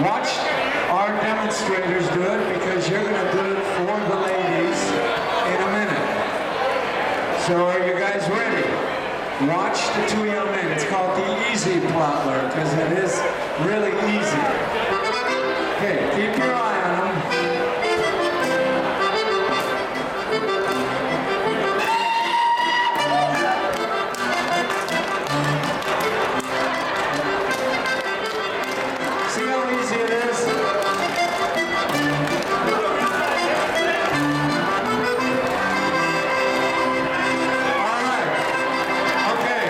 Watch our demonstrators do it because you're going to do it for the ladies in a minute. So are you guys ready? Watch the two young men. It's called the Easy Plottler because it is really easy. Okay, keep your eye on them. See how easy it is? All right. Okay.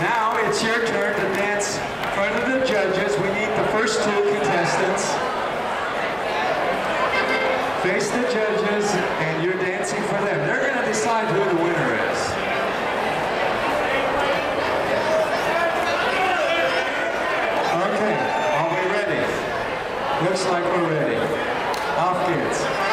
Now it's your turn to dance in front of the judges. We need the first two contestants. Face the judges, and you're dancing for them. They're going to decide who the winner is. Okay. Are we ready? Looks like we're ready. Off kids.